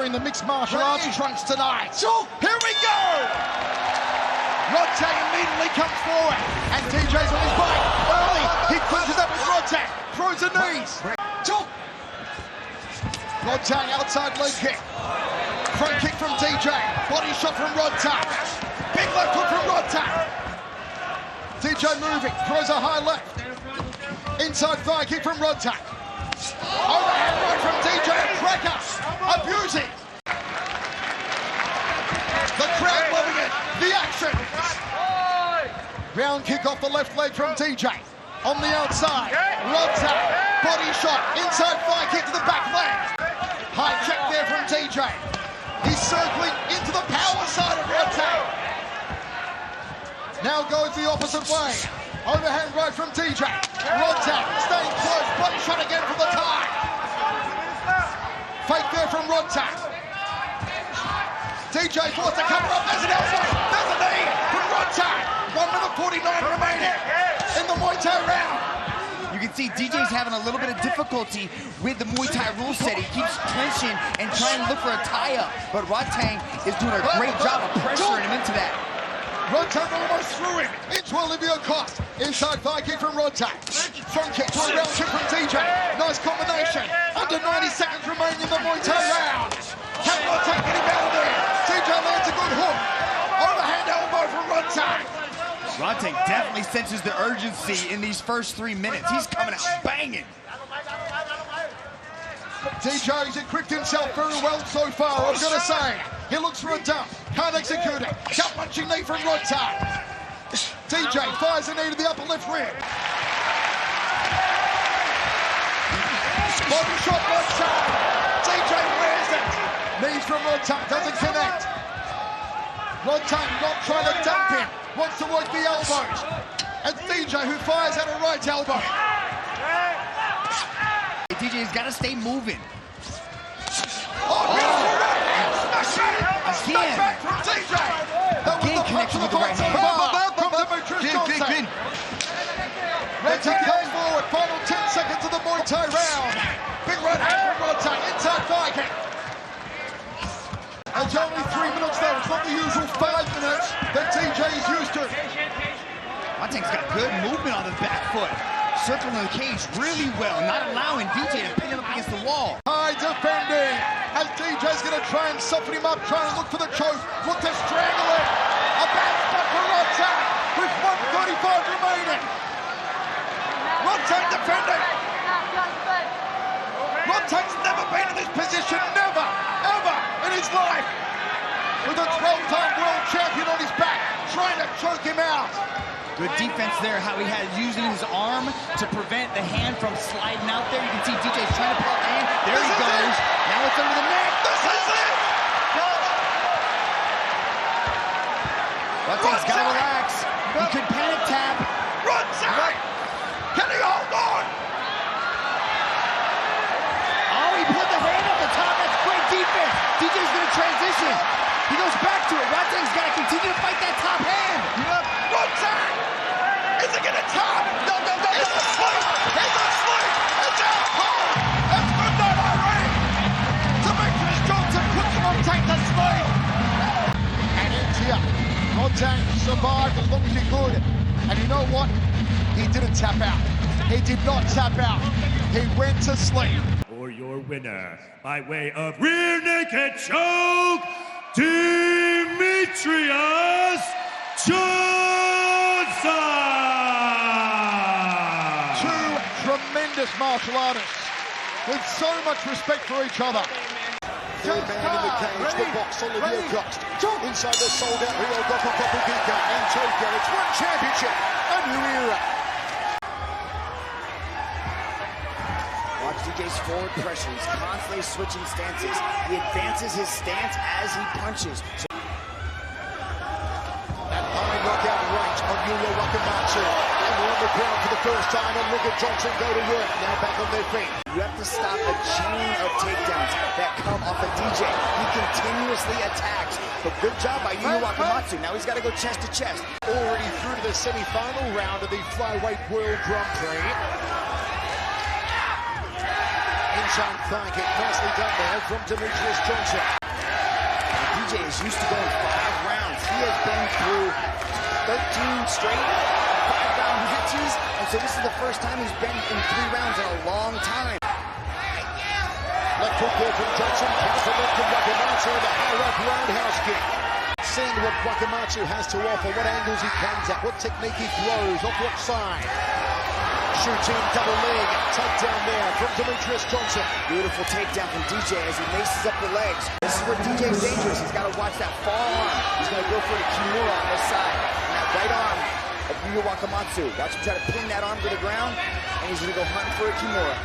during the mixed martial arts trunks tonight. Here we go! Rodtang immediately comes forward, and TJ's on his bike. Early, he clinches up with Rodtang, throws the knees. Rodtang outside leg kick. Front kick from TJ, body shot from Rodtang. Big left hook from Rodtang. TJ moving, throws a high left. Inside thigh kick from Rodtang. Overhand right from TJ, cracker, abusing. The crowd loving it, the action. Round kick off the left leg from TJ. On the outside, Rodtang, body shot, inside thigh kick to the back leg. High check there from TJ. He's circling into the power side of Rodtang. Now goes the opposite way. Overhand right from TJ. Rodtang staying close, body shot again from the tie. Fake there from Rodtang. TJ forced to cover up, there's an elbow, there's a knee from Rodtang. 1 minute 49 remaining in the Muay Thai round. You can see DJ's having a little bit of difficulty with the Muay Thai rule set. He keeps clinching and trying to look for a tie-up, but Rodtang is doing a great job of pressuring him into that. Rodtang almost threw him into Olivia Cost. Inside thigh kick from Rodtang. Front kick to a round kick from TJ. Nice combination. Under 90 seconds remaining in the Muay Thai round. Can Rodtang get him out of there? TJ lands a good hook. Overhand elbow from Rodtang. Rodtang definitely senses the urgency in these first 3 minutes. He's coming out banging. TJ's equipped himself very well so far, I've got to say. He looks for a dump, can't execute it. Gut punching knee from Rodtang. TJ fires a knee to the upper left rib. Body shot Rodtang. TJ wears it. Knees from Rodtang, doesn't connect. Rodtang not trying to dump him, wants to work the elbows. And TJ who fires at a right elbow. DJ's got to stay moving. Oh, again. Back from TJ. Again connection with the right hand. From Demetrious Johnson. Rodtang comes forward. Final 10 seconds of the Muay Thai round. Big right hand from Rodtang. Inside thigh kick. It's only 3 minutes though. It's not the usual 5 minutes that TJ is used to. Rodtang's got good movement on the back foot. Circling the cage really well, not allowing DJ to pin him up against the wall. High defending, as DJ's gonna try and soften him up, trying to look for the choke, look to strangle it. A bad spot for Rodtang, with 1:35 remaining. Rodtang defending. Rodtang's never been in this position, never, ever in his life. With a 12-time world champion on his back, trying to choke him out. Good defense there, how he had using his arm to prevent the hand from sliding out there. You can see DJ's trying to pull the hand. There he goes. Now it's under the neck. This is it! Rodtang's got to relax. He could panic tap. Rodtang! Can he hold on? Oh, he put the hand up the top. That's great defense. DJ's going to transition. He goes back to it. Rodtang's got to continue to fight that top hand. Rodtang! Is he gonna tap? No. He's asleep! He's asleep! It's out cold! It's midnight already! Demetrious Johnson puts Rodtang to sleep! And it's here. Rodtang survived as long as he could. And you know what? He didn't tap out. He did not tap out. He went to sleep. For your winner, by way of rear naked choke, Demetrious Johnson! Two tremendous martial artists with so much respect for each other. Third man in the cage, the box, Olivia Cost. Inside the sold-out Rio Wakamatsu in Tokyo. It's one championship, a new era. Watch DJ's forward pressure. He's constantly switching stances. He advances his stance as he punches. Knockout right on Wakamatsu. And we're on the ground for the first time, and look at Johnson go to work. Now back on their feet. You have to stop a chain of takedowns that come off of DJ. He continuously attacks. But good job by Wakamatsu. Now he's got to go chest to chest. Already through to the semi-final round of the Flyweight World Grand Prix. inside thigh kick. Nicely done there from Demetrious Johnson. DJ is used to going 5 rounds. He has been through 13 straight 5-round matches, and so this is the first time he's been in 3 rounds in a long time. Left hook there from Johnson. Counter left from Wakamatsu. The high-up roundhouse kick. Seeing what Wakamatsu has to offer, what angles he comes at, what technique he throws, off what side. Shooting double leg, takedown there from Demetrious Johnson. Beautiful takedown from DJ as he laces up the legs. This is where DJ's dangerous. He's got to watch that far arm. He's going to go for the kimura on this side. And that right arm of Wakamatsu. That's him trying to pin that arm to the ground, and he's going to go hunting for a kimura.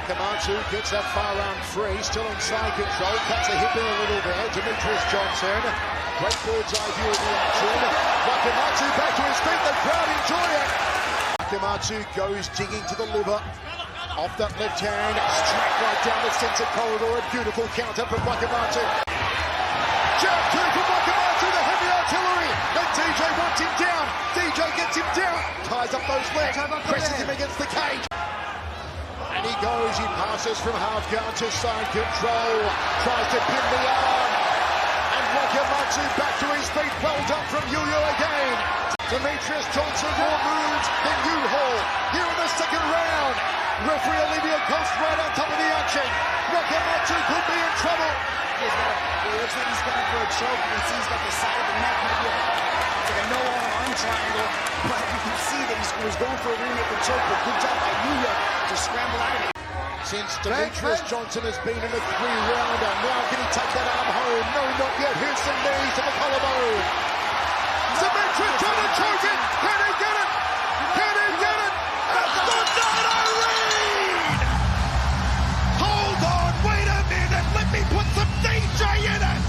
Wakamatsu gets that far arm free, still inside control, cuts the hip in a little there. Demetrious Johnson, great bird's eye view of the action. Wakamatsu back to his feet, the crowd enjoy it. Wakamatsu goes digging to the liver. Off that left hand, straight right down the center corridor. A beautiful counter from Wakamatsu. Jab two from Wakamatsu, the heavy artillery. And DJ wants him down. DJ gets him down. Ties up those legs, presses him against the cage. And he goes, he passes from half guard to side control. Tries to pin the arm. And Wakamatsu back to his feet. Well done from Yuya again. Demetrious Johnson more moves than U-Haul here in the second round. Referee Olivia Coast right on top of the action. Wakamatsu could be in trouble. It looks like he's going for a choke. You can see he's got the side of the neck. It's like a no-arm triangle. But you can see that he was going for a rear naked choke. But good job by Yuya to scramble out of it. Since Demetrious Johnson has been in a 3-rounder, now can he take that arm home? No, not yet. Here's some knees to the collarbone. Demetrious trying to choke it. Can he get it? Can he get it? That's the night, Irene! Hold on, wait a minute. Let me put some DJ in it.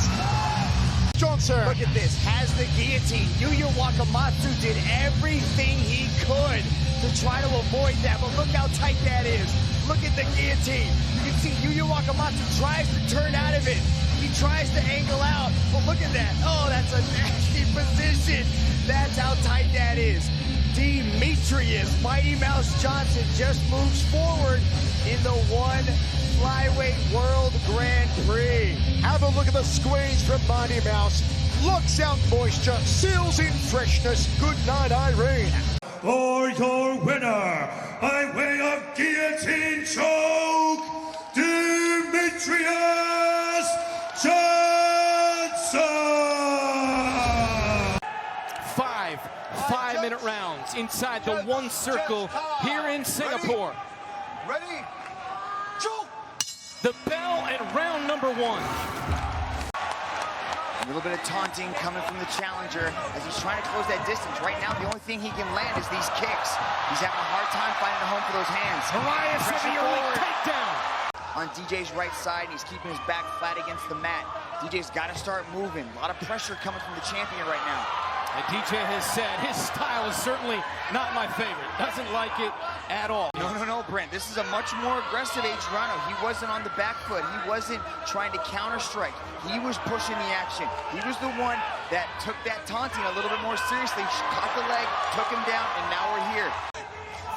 Johnson. Look at this. Has the guillotine. Yuya Wakamatsu did everything he could to try to avoid that. But look how tight that is. Look at the guillotine. You can see Yuya Wakamatsu tries to turn out of it. He tries to angle out, but look at that. Oh, that's a nasty position. That's how tight that is. Demetrious Mighty Mouse Johnson just moves forward in the 1 Flyweight World Grand Prix. Have a look at the squeeze from Mighty Mouse. Locks out moisture, seals in freshness. Good night, Irene. For your winner, by way of guillotine choke, Demetrious Johnson! 5 5-minute rounds inside the 1 circle here in Singapore. Ready? Choke! The bell at round number 1. A little bit of taunting coming from the challenger as he's trying to close that distance. Right now, the only thing he can land is these kicks. He's having a hard time finding a home for those hands. Moraes with the early forward takedown. on DJ's right side, and he's keeping his back flat against the mat. DJ's got to start moving. A lot of pressure coming from the champion right now. And DJ has said his style is certainly not my favorite. Doesn't like it at all. No, Brent. This is a much more aggressive Adriano. He wasn't on the back foot. He wasn't trying to counter-strike. He was pushing the action. He was the one that took that taunting a little bit more seriously. Caught the leg, took him down, and now we're here.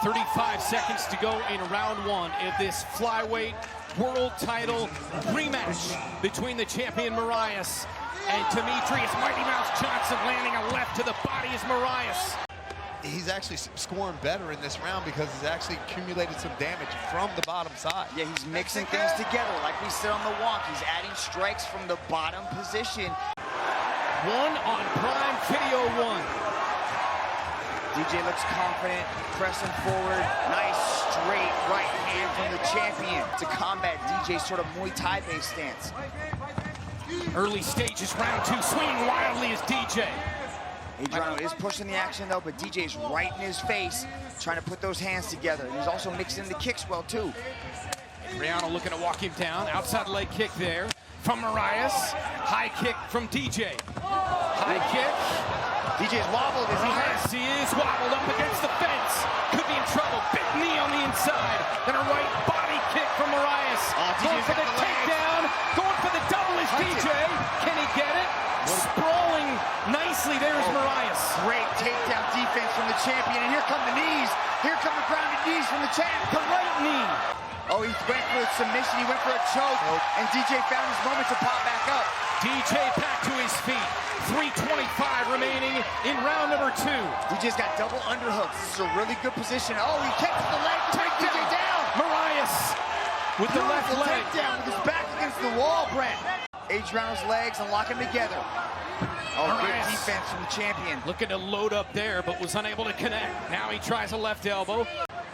35 seconds to go in round 1 of this flyweight world title rematch between the champion Moraes and Demetrious Mighty Mouse Johnson. Landing a left to the body is Moraes. He's actually scoring better in this round because he's actually accumulated some damage from the bottom side. Yeah, he's mixing things together. Like we said on the walk, he's adding strikes from the bottom position. 1 on Prime Video 1. DJ looks confident, pressing forward. Nice straight right hand from the champion to combat DJ's sort of Muay Thai-based stance. Early stages, round 2, swinging wildly is DJ. Adriano is pushing the action though, but DJ's right in his face, trying to put those hands together. And he's also mixing the kicks well too. Rihanna looking to walk him down. Outside leg kick there from Moraes. High kick from DJ. High kick. DJ's wobbled. Is he hurt? Yes, he is wobbled up against the fence. Could be in trouble. Big knee on the inside. Then a right body kick from Moraes. Going for the takedown. Going for the double is DJ. Can he get it? Sprawling nicely. There's Moraes. Great takedown defense from the champion. And here come the knees. Here come the grounded knees from the champ. The right knee. Oh, he went for a submission, he went for a choke, and DJ found his moment to pop back up. DJ back to his feet. 3:25 remaining in round number 2. DJ's got double underhooks. This is a really good position. Oh, he kicked to the leg to take DJ down. Moraes with the left leg. Takedown with his back against the wall, Brent. Adriano's legs and lock him together. Oh, Moraes. good defense from the champion. Looking to load up there, but was unable to connect. Now he tries a left elbow.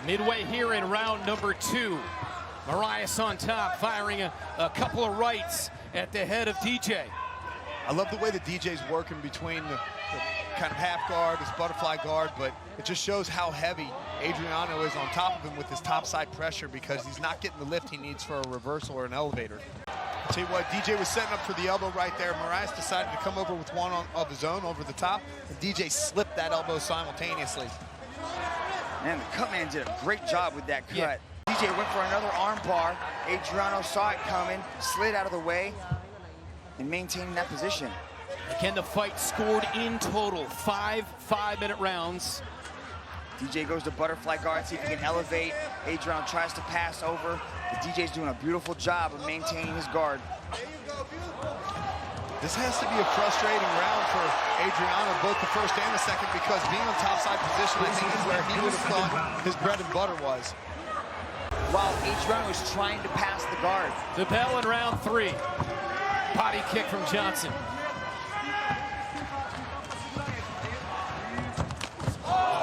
Midway here in round number 2. Moraes on top, firing a couple of rights at the head of DJ. I love the way that DJ's working between the kind of half guard, his butterfly guard, but it just shows how heavy Adriano is on top of him with his topside pressure because he's not getting the lift he needs for a reversal or an elevator. I'll tell you what, DJ was setting up for the elbow right there. Moraes decided to come over with one of his own over the top, and DJ slipped that elbow simultaneously. Man, the cut man did a great job with that cut. Yeah. DJ went for another arm bar. Adriano saw it coming, slid out of the way, and maintaining that position. Again, the fight scored in total 5 5-minute rounds. DJ goes to butterfly guard, see if he can elevate. Adriano tries to pass over, but DJ's doing a beautiful job of maintaining his guard. This has to be a frustrating round for Adriano, both the first and the second, because being on topside position, I think, is where he would have thought his bread and butter was. While Adriano is trying to pass the guard. The bell in round 3. Body kick from Johnson.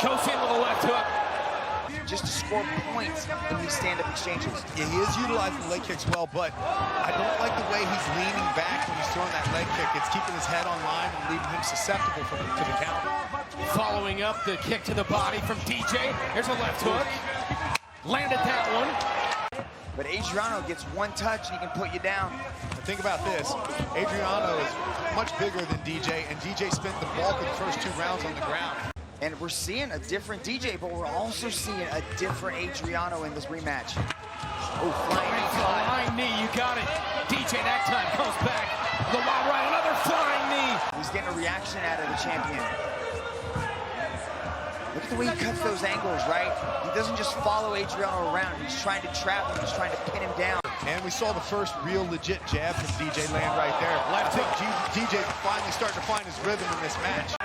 Goes in with a left hook. Just to score points in these stand-up exchanges. Yeah, he is utilizing the leg kicks well, but I don't like the way he's leaning back when he's throwing that leg kick. It's keeping his head on line and leaving him susceptible to the counter. Following up the kick to the body from DJ. Here's a left hook. Landed that one. But Adriano gets one touch and he can put you down. Think about this. Adriano is much bigger than DJ, and DJ spent the bulk of the first 2 rounds on the ground. And we're seeing a different DJ, but we're also seeing a different Adriano in this rematch. Oh, flying knee, you got it. DJ that time comes back. The wild right, another flying knee. He's getting a reaction out of the champion. Look at the way he cuts those angles, right? He doesn't just follow Adriano around. He's trying to trap him. He's trying to pin him down. And we saw the first real legit jab from DJ land right there. I think DJ finally starting to find his rhythm in this match.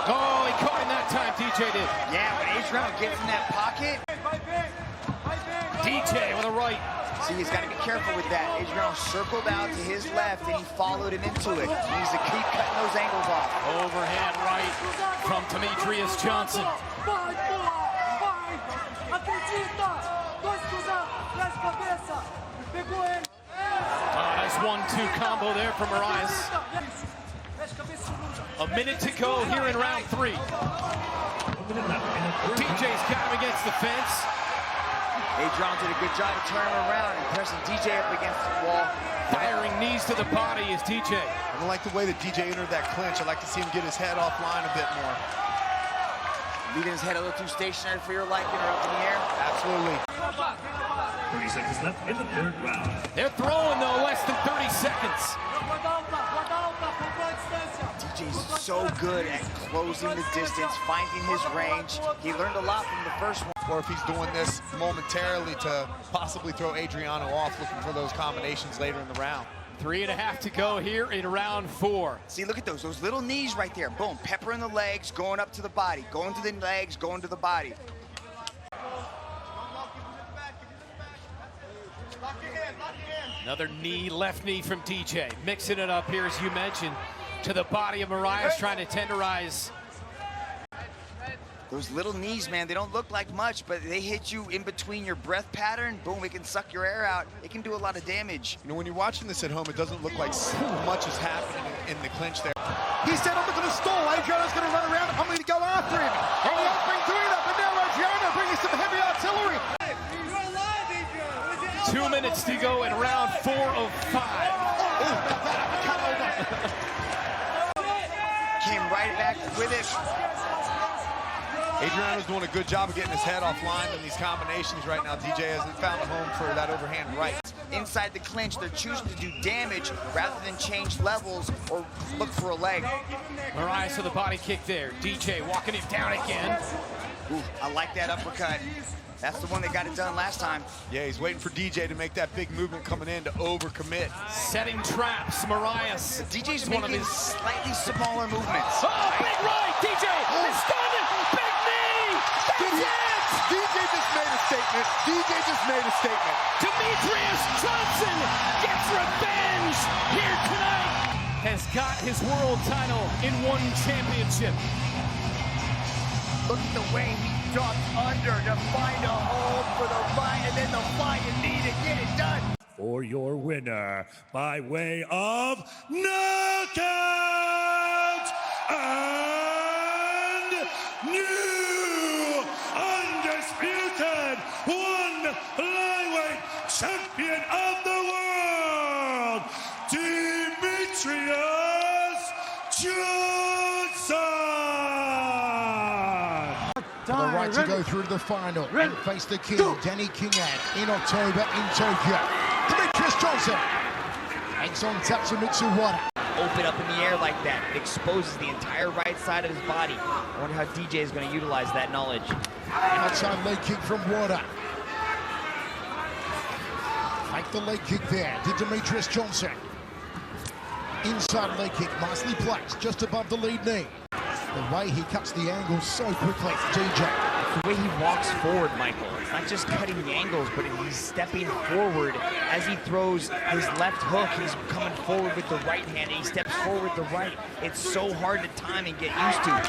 Oh, he caught him that time, DJ did. Yeah, when Adriano gets in that pocket. DJ with a right. See, he's got to be careful with that. Adriano circled out to his left, and he followed him into it. He needs to keep cutting those angles off. Overhand right from Demetrious Johnson. Nice 1-2 combo there from Moraes. A minute to go here in round 3. DJ's got him against the fence. Adriano did a good job of turning him around and pressing DJ up against the wall. Firing knees to the body is DJ. I don't like the way that DJ entered that clinch. I'd like to see him get his head offline a bit more. Leaving his head a little too stationary for your liking or up in the air? Absolutely. 30 seconds left in the 3rd round. They're throwing, though, less than 30 seconds. DJ's so good at closing the distance, finding his range. He learned a lot from the first one. Or if he's doing this momentarily to possibly throw Adriano off, looking for those combinations later in the round. 3.5 to go here in round 4. See, look at those little knees right there. Boom, peppering the legs, going up to the body, going to the legs, going to the body. Another knee, left knee from DJ. Mixing it up here, as you mentioned, to the body of Moraes, trying to tenderize. Those little knees, man, they don't look like much, but they hit you in between your breath pattern. Boom, it can suck your air out. It can do a lot of damage. You know, when you're watching this at home, it doesn't look like so much is happening in the clinch there. He said, I'm not going to stall. Adriano's going to run around. I'm going to go after him. And he has been doing that, but now Adriano bringing some heavy artillery. 2 minutes to go in round 4 of 5. Came right back with it. Adriano's doing a good job of getting his head offline in these combinations right now. DJ hasn't found a home for that overhand right. Inside the clinch, they're choosing to do damage rather than change levels or look for a leg. Moraes with a body kick there. DJ walking him down again. Ooh, I like that uppercut. That's the one that got it done last time. Yeah, he's waiting for DJ to make that big movement coming in to overcommit. Setting traps, Moraes. DJ's making slightly smaller movements. Oh, big right, DJ is standing, big knee, that's it! DJ just made a statement. DJ just made a statement. Demetrious Johnson gets revenge here tonight. Has got his world title in one championship. Look at the way he ducked under to find a hold for the right and then the flying knee to get it done. For your winner, by way of knockout and new undisputed one flyweight champion of the world, Demetrious Johnson. The right to go through to the final and face the king, Danny Kingad, in October in Tokyo. Demetrious Johnson takes on Tatsumitsu Wada. Open up in the air like that. It exposes the entire right side of his body. I wonder how DJ is going to utilize that knowledge. Outside leg kick from Wada. Make the leg kick there to Demetrious Johnson. Inside leg kick, nicely placed, just above the lead knee. The way he cuts the angle so quickly, DJ. The way he walks forward, Michael. It's not just cutting the angles, but he's stepping forward as he throws his left hook. He's coming forward with the right hand, and he steps forward with the right. It's so hard to time and get used to.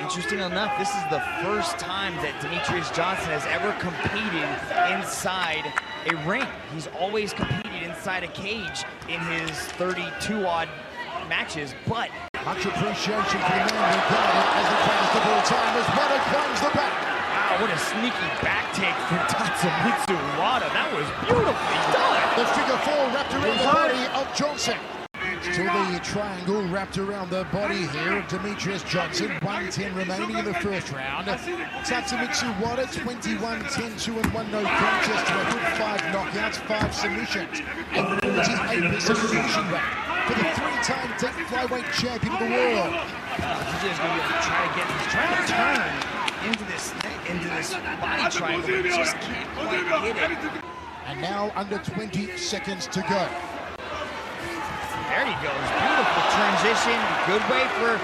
Interesting enough, this is the first time that Demetrious Johnson has ever competed inside a ring. He's always competed inside a cage in his 32-odd matches, but much appreciation for the man who got it as the greatest of all time as Wada climbs the back. Wow, what a sneaky back take from Tatsumitsu Wada. That was beautifully done. The figure four wrapped around the body of Johnson. Still the triangle wrapped around the body here of Demetrious Johnson. 1:10 remaining in the first round. Tatsumitsu Wada, 21-10-2-1 no contest record, 5 knockouts, 5 submissions, a 48% submission rate for the 3-time deep flyweight champion of the world. DJ's going to try to turn into this body triangle, but just can't quite hit it. And now under 20 seconds to go. There he goes, beautiful transition, good way for,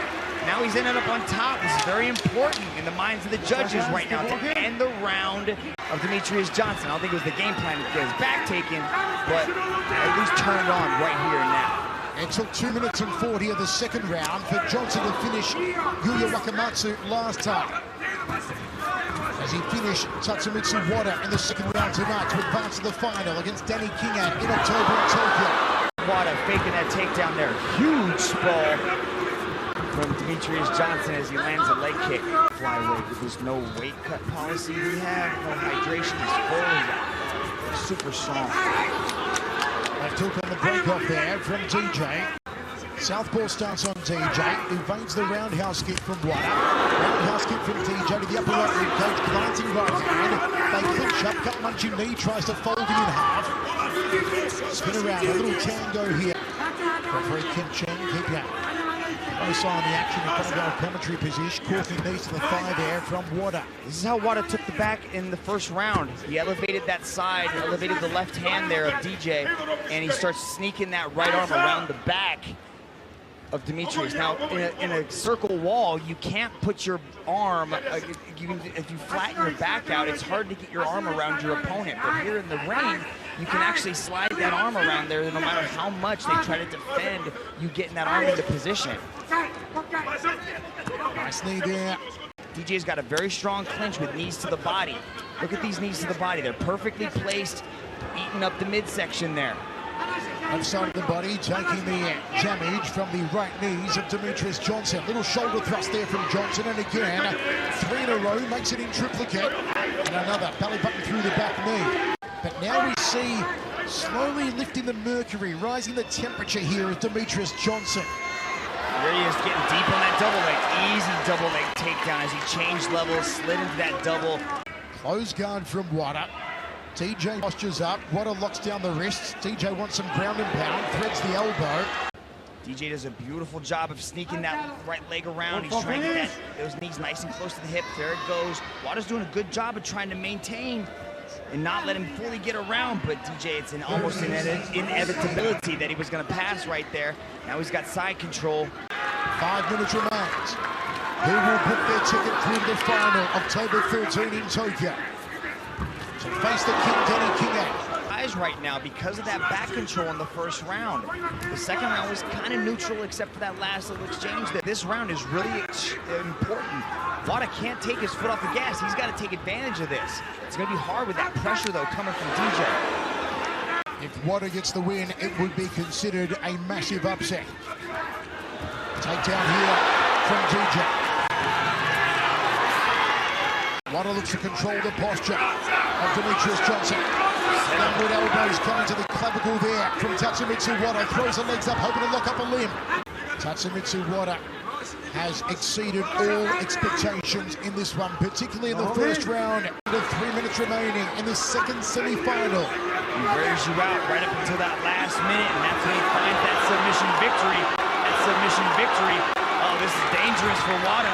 now he's ended up on top. This is very important in the minds of the judges right now to end the round of Demetrious Johnson. I don't think it was the game plan to get his back taken, but at least turned on right here and now. It took 2 minutes and 40 of the second round for Johnson to finish Wakamatsu last time. As he finished Tatsumitsu Wada in the second round tonight to advance to the final against Danny Kingad in October in Tokyo. Wada faking that takedown there. Huge sprawl from Demetrious Johnson as he lands a leg kick. Flyweight with this no weight cut policy we have, no hydration, he's fully super strong. That took on the break off there from DJ. Southpaw starts on DJ, evades the roundhouse kick from Wada. Roundhouse kick from DJ to the upper right rib cage, glancing right hand. They clinch up, cut munching knee, tries to fold him in half. Spin around, a little tango here. Referee Kim Chen, keep going. Close eye on the action in front of our commentary position. Corking knees to the thigh there from Wada. This is how Wada took the back in the first round. He elevated that side, elevated the left hand there of DJ, and he starts sneaking that right arm around the back of Demetrious. Now, in a circle wall, you can't put your arm, if you flatten your back out, it's hard to get your arm around your opponent. But here in the ring, you can actually slide that arm around there no matter how much they try to defend you getting that arm into position. Nice knee there. DJ's got a very strong clinch with knees to the body. Look at these knees to the body. They're perfectly placed, eating up the midsection there. Left side of the body, taking the damage from the right knees of Demetrious Johnson. Little shoulder thrust there from Johnson, and again, 3 in a row, makes it in triplicate. And another belly button through the back knee. But now we see slowly lifting the mercury, rising the temperature here of Demetrious Johnson. There he is, getting deep on that double leg. Easy double leg takedown as he changed levels, slid into that double. Close guard from Wada. DJ postures up, Wada locks down the wrists. DJ wants some ground and pound, threads the elbow. DJ does a beautiful job of sneaking that right leg around. He's trying to get those knees nice and close to the hip. There it goes. Wada's doing a good job of trying to maintain and not let him fully get around, but DJ, it's almost an inevitability that he was going to pass right there. Now he's got side control. 5 minutes remains. Who will book their ticket through the final, October 13 in Tokyo, to face the Kingad. Eyes right now because of that back control in the first round. The second round was kind of neutral except for that last little exchange. This round is really important. Wada can't take his foot off the gas. He's got to take advantage of this. It's going to be hard with that pressure, though, coming from DJ. If Wada gets the win, it would be considered a massive upset. Takedown here from DJ. Wada looks to control the posture of Demetrious Johnson. Downward elbows coming to the clavicle there from Tatsumitsu Wada. Throws the legs up, hoping to lock up a limb. Tatsumitsu Wada has exceeded all expectations in this one, particularly in the first round. With 3 minutes remaining in the second semi-final. He wears you out right up until that last minute, and that's when he finds that submission victory. That submission victory. Oh, this is dangerous for Wada.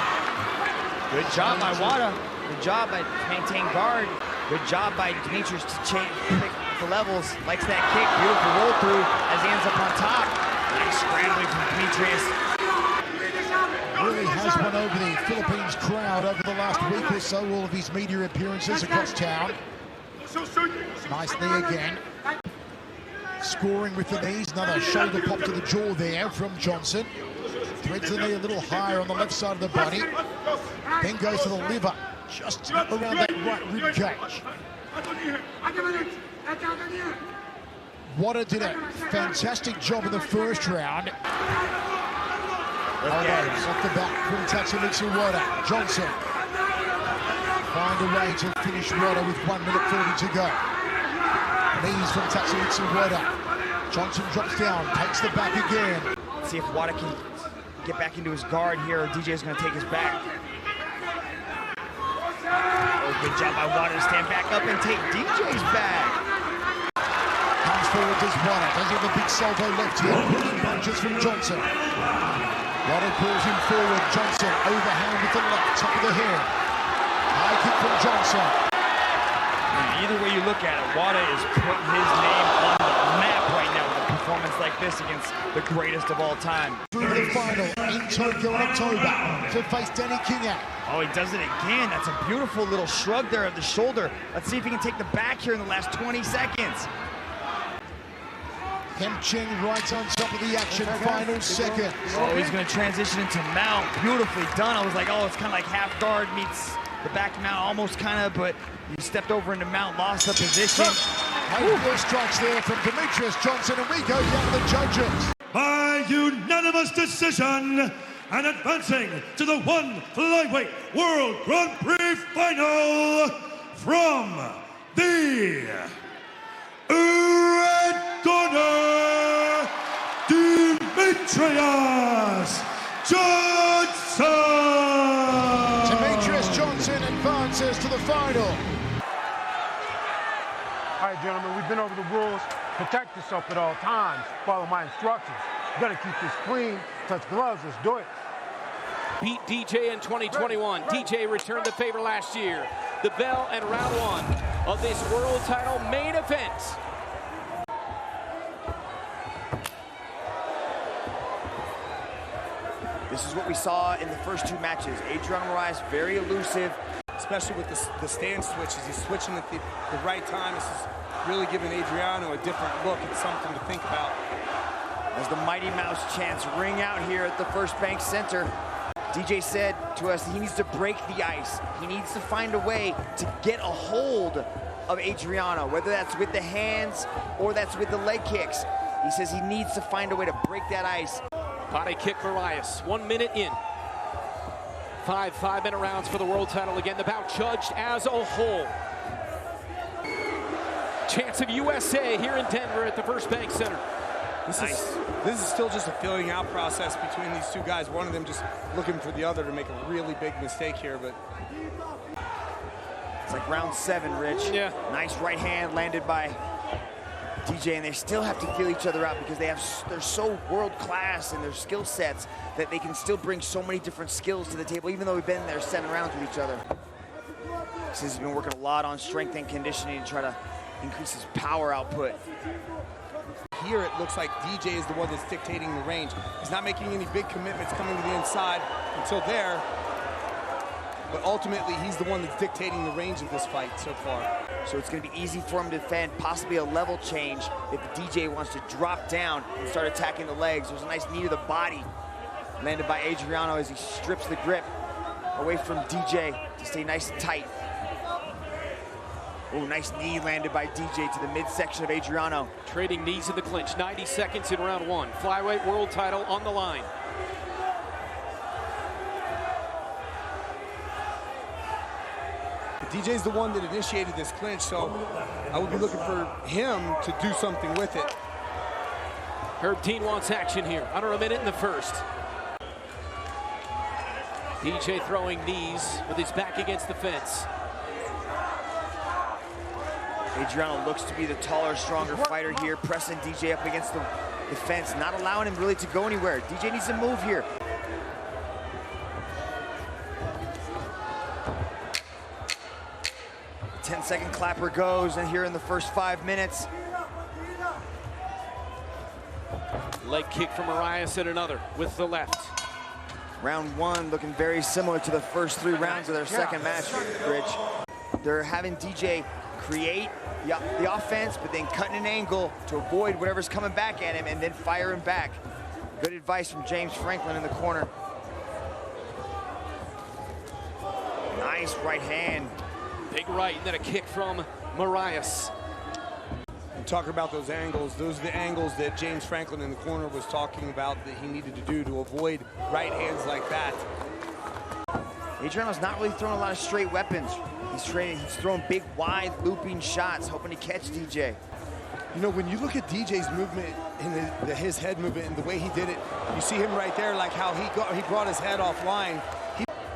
Good job by Wada. Good job by maintain guard. Good job by Demetrious to pick the levels. Likes that kick. Beautiful roll through as he ends up on top. Nice scrambling from Demetrious. Really has won over the Philippines crowd over the last week or so. All of his media appearances across town. Nice knee again. Scoring with the knees. Another shoulder pop to the jaw there from Johnson. Threads the knee a little higher on the left side of the body. Then goes to the liver. Just around that right rib cage. Wada did a fantastic job in the first round. Elbows off the back from Tatsumitsu Wada. Johnson find a way to finish Wada with 1 minute 40 to go. Knees from Tatsumitsu Wada. Johnson drops down, takes the back again. Let's see if Wada can get back into his guard here, or DJ is going to take his back. Oh, good job by Wada to stand back up and take DJ's back. Comes forward as Wada. Does have a big salvo left here. Pulling punches from Johnson. Wada pulls him forward. Johnson overhand with the left, top of the head. High kick from Johnson. Either way you look at it, Wada is putting his name on the map right now with a performance like this against the greatest of all time. Through the final in Tokyo in October to face Kingad. Oh, he does it again. That's a beautiful little shrug there of the shoulder. Let's see if he can take the back here in the last 20 seconds. Kemching right on top of the action, final second. Oh, he's going to transition into mount. Beautifully done. I was like, oh, it's kind of like half guard meets the back mount, almost kind of, but he stepped over into mount, lost the position. Four strikes there from Demetrious Johnson, and we go down to the judges. By unanimous decision, and advancing to the one flyweight World Grand Prix final from the red corner, Demetrious Johnson. Demetrious Johnson advances to the final. All right, gentlemen, we've been over the rules. Protect yourself at all times. Follow my instructions. You gotta keep this clean. Touch gloves. Let's do it. Beat DJ in 2021. DJ returned the favor last year. The bell and round one of this world title main event. This is what we saw in the first two matches. Adriano Moraes, very elusive. Especially with the stand switches. He's switching at the right time. This is really giving Adriano a different look. It's something to think about. As the Mighty Mouse chants ring out here at the First Bank Center, DJ said to us he needs to break the ice. He needs to find a way to get a hold of Adriano, whether that's with the hands or that's with the leg kicks. He says he needs to find a way to break that ice. Body kick Moraes, 1 minute in. 5 5-minute rounds for the world title. Again, the bout judged as a whole. Chance of USA here in Denver at the First Bank Center. This is still just a filling out process between these two guys. One of them just looking for the other to make a really big mistake here, but it's like round 7, Rich. Yeah. Nice right hand landed by DJ, and they still have to feel each other out because they're so world-class in their skill sets that they can still bring so many different skills to the table, even though we've been there 7 rounds with each other. This has been working a lot on strength and conditioning to try to increase his power output. Here it looks like DJ is the one that's dictating the range. He's not making any big commitments coming to the inside until there, but ultimately he's the one that's dictating the range of this fight so far. So it's going to be easy for him to defend, possibly a level change if the DJ wants to drop down and start attacking the legs. There's a nice knee to the body landed by Adriano as he strips the grip away from DJ to stay nice and tight. Oh, nice knee landed by DJ to the midsection of Adriano. Trading knees in the clinch. 90 seconds in round 1. Flyweight world title on the line. DJ's the one that initiated this clinch, so I would be looking for him to do something with it. Herb Dean wants action here. Under a minute in the first. DJ throwing knees with his back against the fence. Adriano looks to be the taller, stronger fighter here, pressing DJ up against the fence, not allowing him really to go anywhere. DJ needs to move here. The 10-second clapper goes, and here in the first 5 minutes. Leg kick from Moraes and another with the left. Round 1 looking very similar to the first 3 rounds of their second match, Rich. They're having DJ create the offense, but then cutting an angle to avoid whatever's coming back at him and then firing back. Good advice from James Franklin in the corner. Nice right hand. Big right, and then a kick from Moraes. Talking about those angles, those are the angles that James Franklin in the corner was talking about that he needed to do to avoid right hands like that. Adriano's not really throwing a lot of straight weapons. He's throwing big, wide, looping shots, hoping to catch DJ. You know, when you look at DJ's movement, and his head movement, and the way he did it, you see him right there, like how he brought his head offline.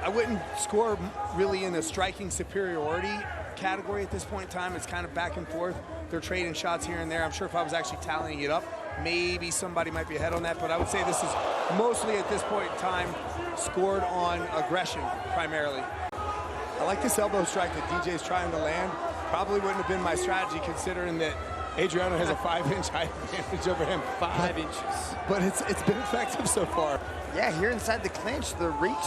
I wouldn't score really in a striking superiority category at this point in time. It's kind of back and forth. They're trading shots here and there. I'm sure if I was actually tallying it up, maybe somebody might be ahead on that, but I would say this is mostly at this point in time scored on aggression primarily. I like this elbow strike that DJ's trying to land. Probably wouldn't have been my strategy considering that Adriano has a 5-inch height advantage over him. 5 inches. But it's been effective so far. Yeah, here inside the clinch, the reach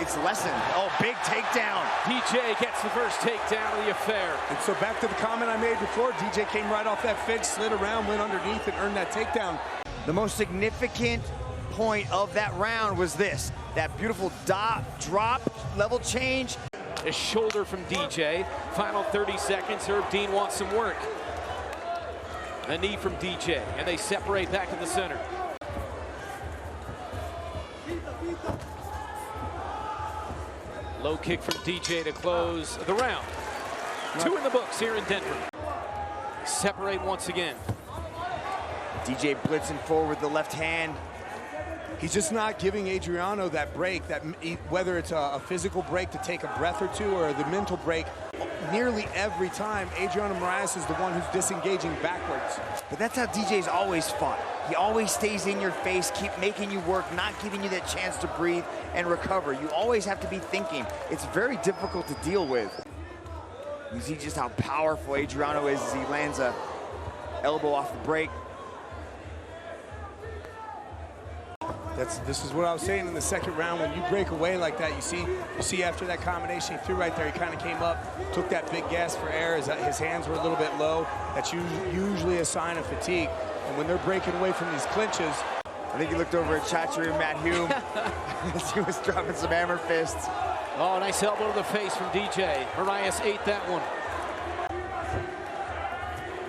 it's lessened. Oh, big takedown. DJ gets the first takedown of the affair. And so back to the comment I made before, DJ came right off that fence, slid around, went underneath, and earned that takedown. The most significant point of that round was this, that beautiful drop, level change. A shoulder from DJ. Final 30 seconds, Herb Dean wants some work. A knee from DJ, and they separate back in the center. Low kick from DJ to close the round. 2 in the books here in Denver. Separate once again. DJ blitzing forward with the left hand. He's just not giving Adriano that break, whether it's a physical break to take a breath or two or the mental break. Nearly every time, Adriano Moraes is the one who's disengaging backwards. But that's how DJ's always fought. He always stays in your face, keep making you work, not giving you that chance to breathe and recover. You always have to be thinking. It's very difficult to deal with. You see just how powerful Adriano is as he lands a elbow off the break. This is what I was saying in the second round. When you break away like that, you see after that combination he threw right there, he kind of came up, took that big gasp for air as his hands were a little bit low. That's usually a sign of fatigue. And when they're breaking away from these clinches, I think he looked over at Chachi and Matt Hume as he was dropping some hammer fists. Oh, nice elbow to the face from DJ. Moraes ate that one.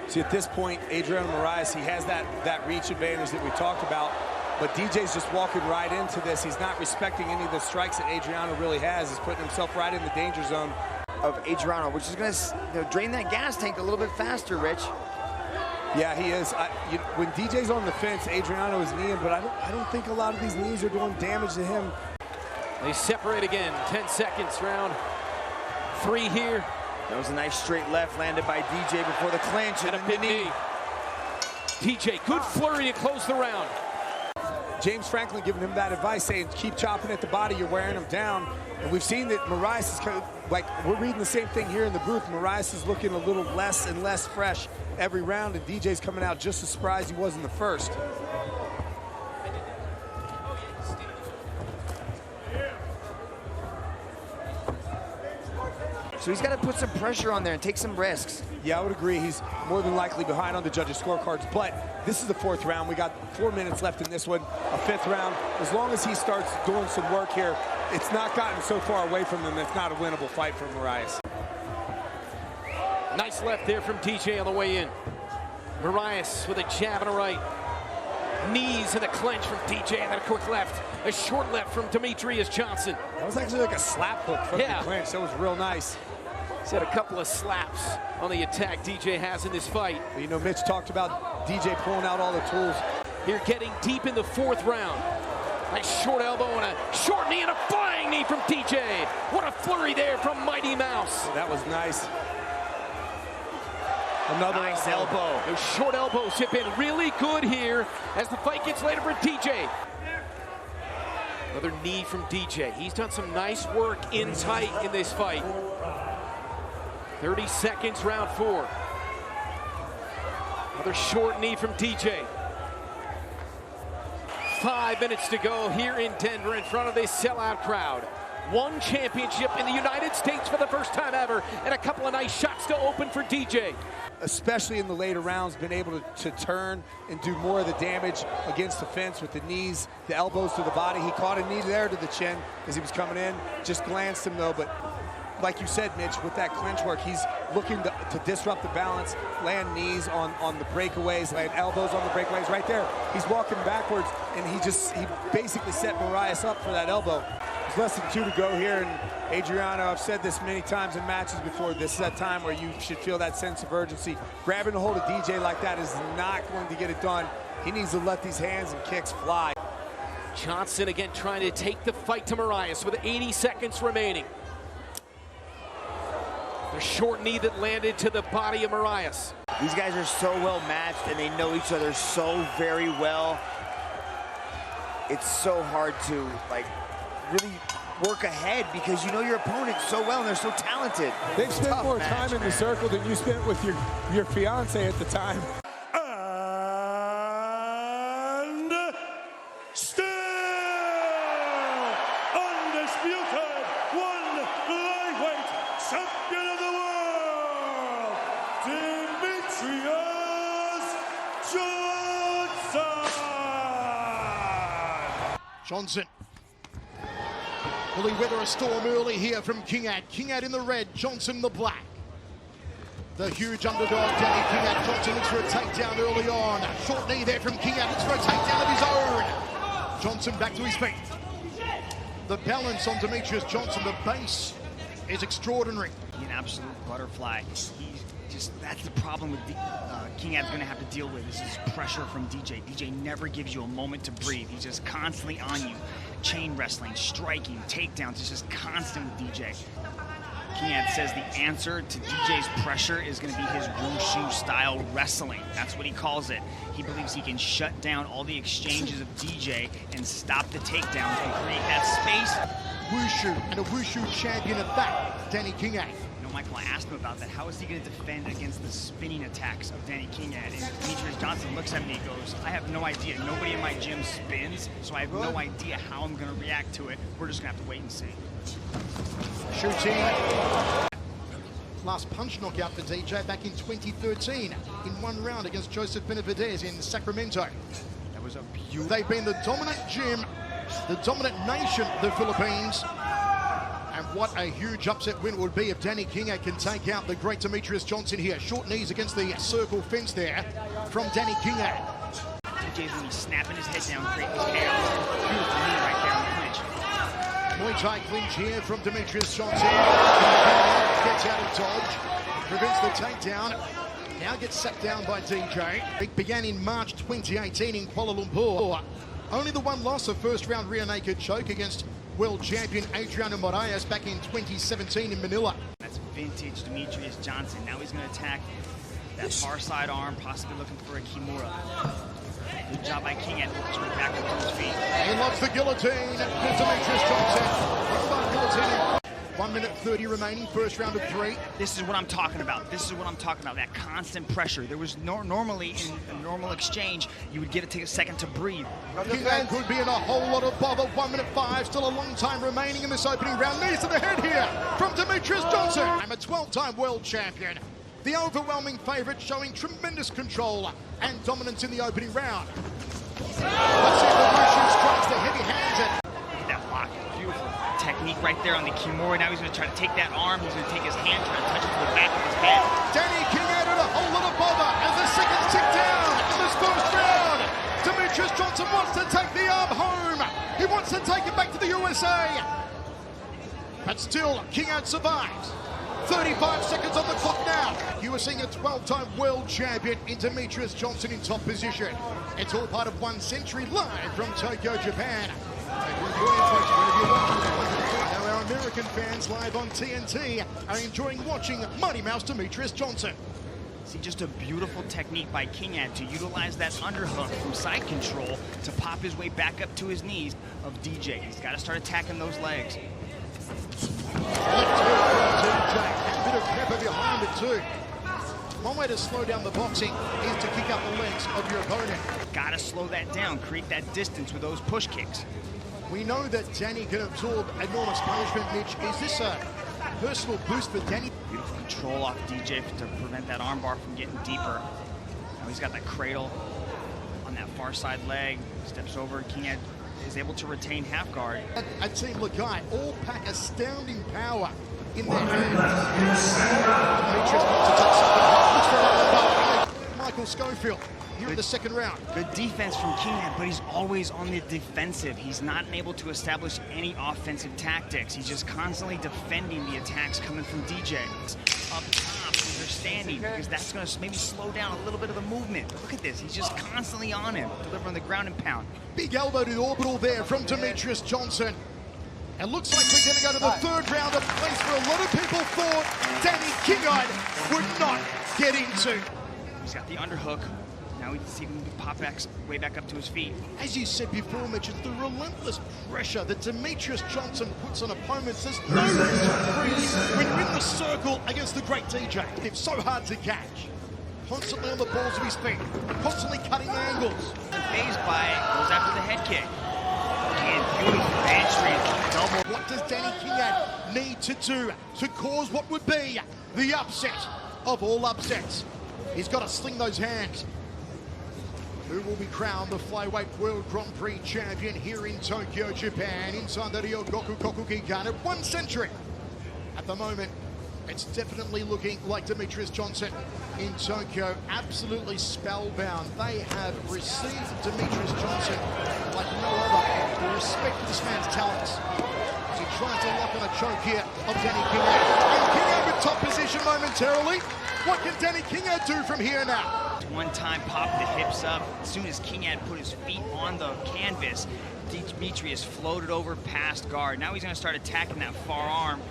See, at this point, Adriano Moraes, he has that reach advantage that we talked about. But DJ's just walking right into this. He's not respecting any of the strikes that Adriano really has. He's putting himself right in the danger zone of Adriano, which is going to drain that gas tank a little bit faster, Rich. Yeah, he is. When DJ's on the fence, Adriano is kneeing, but I don't think a lot of these knees are doing damage to him. They separate again. 10 seconds, round 3 here. That was a nice straight left landed by DJ before the clinch. And a big knee. DJ, good flurry to close the round. James Franklin giving him that advice, saying keep chopping at the body, you're wearing him down. And we've seen that Moraes is kind of, like, we're reading the same thing here in the booth. Moraes is looking a little less and less fresh every round, and DJ's coming out just as spry as he was in the first. So he's got to put some pressure on there and take some risks. Yeah, I would agree. He's more than likely behind on the judges' scorecards, but this is the 4th round. We got 4 minutes left in this one, a 5th round. As long as he starts doing some work here, it's not gotten so far away from him. It's not a winnable fight for Moraes. Nice left there from DJ on the way in. Moraes with a jab and a right. Knees and a clench from DJ, and then a quick left. A short left from Demetrious Johnson. That was actually like a slap hook from the clinch. That was real nice. He's had a couple of slaps on the attack DJ has in this fight. Well, you know, Mitch talked about DJ pulling out all the tools. Here getting deep in the 4th round. Nice short elbow and a short knee and a flying knee from DJ. What a flurry there from Mighty Mouse. That was nice. Another nice elbow. Those short elbows have been really good here as the fight gets later for DJ. Another knee from DJ. He's done some nice work in tight in this fight. 30 seconds, round 4. Another short knee from DJ. 5 minutes to go here in Denver in front of this sellout crowd. One championship in the United States for the first time ever, and a couple of nice shots to open for DJ. Especially in the later rounds, been able to turn and do more of the damage against the fence with the knees, the elbows to the body. He caught a knee there to the chin as he was coming in. Just glanced him though, but like you said, Mitch, with that clinch work, he's looking to disrupt the balance, land knees on the breakaways, land elbows on the breakaways right there. He's walking backwards, and he basically set Moraes up for that elbow. There's less than 2 to go here, and Adriano, I've said this many times in matches before, this is that time where you should feel that sense of urgency. Grabbing a hold of DJ like that is not going to get it done. He needs to let these hands and kicks fly. Johnson again trying to take the fight to Moraes with 80 seconds remaining. The short knee that landed to the body of Moraes. These guys are so well matched, and they know each other so very well. It's so hard to, like, really work ahead because you know your opponent so well and they're so talented. They've spent more time in the circle than you spent with your fiance at the time. And still undisputed one lightweight champion of the world, Demetrious Johnson. Johnson. Will he weather a storm early here from Kingad? Kingad in the red, Johnson in the black. The huge underdog, Danny Kingad. Johnson looks for a takedown early on. Short knee there from Kingad, looks for a takedown of his own. Johnson back to his feet. The balance on Demetrious Johnson, the base is extraordinary. An absolute butterfly. That's the problem with Kingad's going to have to deal with. This is pressure from DJ. DJ never gives you a moment to breathe. He's just constantly on you. Chain wrestling, striking, takedowns. It's just constant with DJ. Kingad says the answer to DJ's pressure is going to be his wushu-style wrestling. That's what he calls it. He believes he can shut down all the exchanges of DJ and stop the takedowns and create that space. Wushu, and a wushu champion at that, Danny Kingad. Michael, I asked him about that. How is he going to defend against the spinning attacks of Danny Kingad? And Demetrious Johnson looks at me and goes, I have no idea. Nobody in my gym spins, so I have no idea how I'm going to react to it. We're just going to have to wait and see. Shooting. Last punch knockout for DJ back in 2013 in one round against Joseph Benavidez in Sacramento. That was a beautiful. They've been the dominant gym, the dominant nation, the Philippines. And what a huge upset win it would be if Danny Kingad can take out the great Demetrious Johnson here. Short knees against the circle fence there from Danny Kingad. DJ's going to be snapping his head down, creating his chaos. Beautiful knee right there on the clinch. Muay Thai clinch here from Demetrious Johnson. Gets out of dodge, prevents the takedown. Now gets sat down by DJ. It began in March 2018 in Kuala Lumpur. Only the one loss, a first round rear naked choke against world champion Adriano Moraes back in 2017 in Manila. That's vintage Demetrious Johnson. Now he's going to attack That far side arm, possibly looking for a Kimura. Good job by Kingad, straight back up to his feet. He loves the guillotine. Demetrious Johnson. Guillotine. 1 minute 30 remaining, first round of 3. This is what I'm talking about. This is what I'm talking about. That constant pressure. There was normally in a normal exchange, you would get to take a second to breathe. Kingad could be in a whole lot of bother. 1 minute 5, still a long time remaining in this opening round. Knees to the head here from Demetrious Johnson. I'm a 12-time world champion. The overwhelming favorite, showing tremendous control and dominance in the opening round. Let's see if the Russian strikes the heavy-handed. Look at that block. Beautiful technique right there on the Kimura. Now he's going to try to take that arm. He's going to take his hand, try to touch it to the back of his head. Kingad in a whole lot of bother as the seconds tick down in this first round. Demetrious Johnson wants to take the arm home. He wants to take it back to the USA. But still, Kingad survives. 35 seconds on the clock now. You are seeing a 12-time world champion in Demetrious Johnson in top position. It's all part of 1 century live from Tokyo, Japan. Now our American fans live on TNT are enjoying watching Mighty Mouse Demetrious Johnson. See, just a beautiful technique by Kingad to utilize that underhook from side control to pop his way back up to his knees of DJ. He's got to start attacking those legs. Left hook from TJ. A bit of pepper behind it too. One way to slow down the boxing is to kick up the legs of your opponent. Got to slow that down, create that distance with those push kicks. We know that Danny can absorb enormous punishment, Mitch. Is this a personal boost for Danny? Beautiful control off DJ to prevent that armbar from getting deeper. Now he's got that cradle on that far side leg. Steps over, Kingad is able to retain half guard. A team Lagai all pack astounding power in their hands. Demetrious wants to touch something. Michael Schofield here in the second round. Good defense from Kingad, but he's always on the defensive. He's not able to establish any offensive tactics. He's just constantly defending the attacks coming from DJ. Up top, understanding, because that's going to maybe slow down a little bit of the movement. Look at this. He's just constantly on him, delivering the ground and pound. Big elbow to the orbital there from Demetrious Johnson. And looks like we're going to go to the third round, a place where a lot of people thought Danny Kingad would not get into. He's got the underhook. Now we can see him pop way back up to his feet. As you said before, Mitch, it's the relentless pressure that Demetrious Johnson puts on opponents. There's no room to breathe when you're in the circle against the great DJ. It's so hard to catch. Constantly on the balls of his feet, constantly cutting angles. Phased by it, goes after the head kick. And beautiful entry, double. What does Danny Kingad need to do to cause what would be the upset of all upsets? He's got to sling those hands. Who will be crowned the Flyweight World Grand Prix champion here in Tokyo, Japan, inside the Ryogoku Kokugikan at 1 century. At the moment, it's definitely looking like Demetrious Johnson in Tokyo, absolutely spellbound. They have received Demetrious Johnson like no other. The respect for this man's talents. As he tries to lock on a choke here of Danny Kingad. And Kingad with top position momentarily. What can Danny Kingad do from here now? One time, pop the hips up. As soon as Kingad put his feet on the canvas, Demetrious floated over past guard. Now he's going to start attacking that far arm.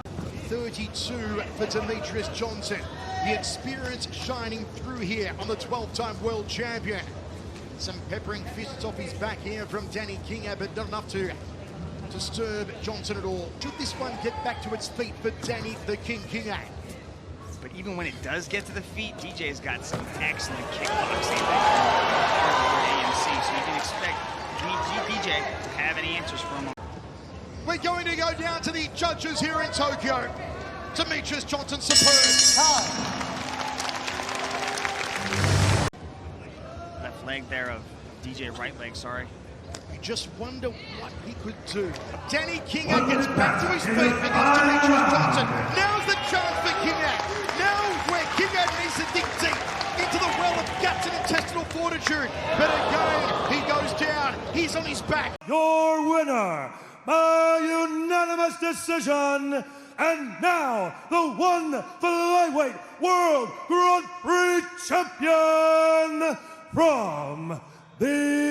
32 for Demetrious Johnson. The experience shining through here on the 12-time world champion. Some peppering fists off his back here from Danny Kingad, but not enough to disturb Johnson at all. Should this one get back to its feet for Danny the King Kingad? But even when it does get to the feet, DJ's got some excellent kickboxing AMC, so you can expect DJ to have any answers for him. We're going to go down to the judges here in Tokyo. Demetrious Johnson, superb. Left leg there of DJ, right leg, sorry. You just wonder what he could do. Danny Kingad gets back to his feet against Demetrious Johnson. Now's the chance for Kingad. Now where Kingad needs to dig deep into the well of guts and intestinal fortitude. But again, he goes down. He's on his back. Your winner by unanimous decision, and now the one Flyweight World Grand Prix champion from the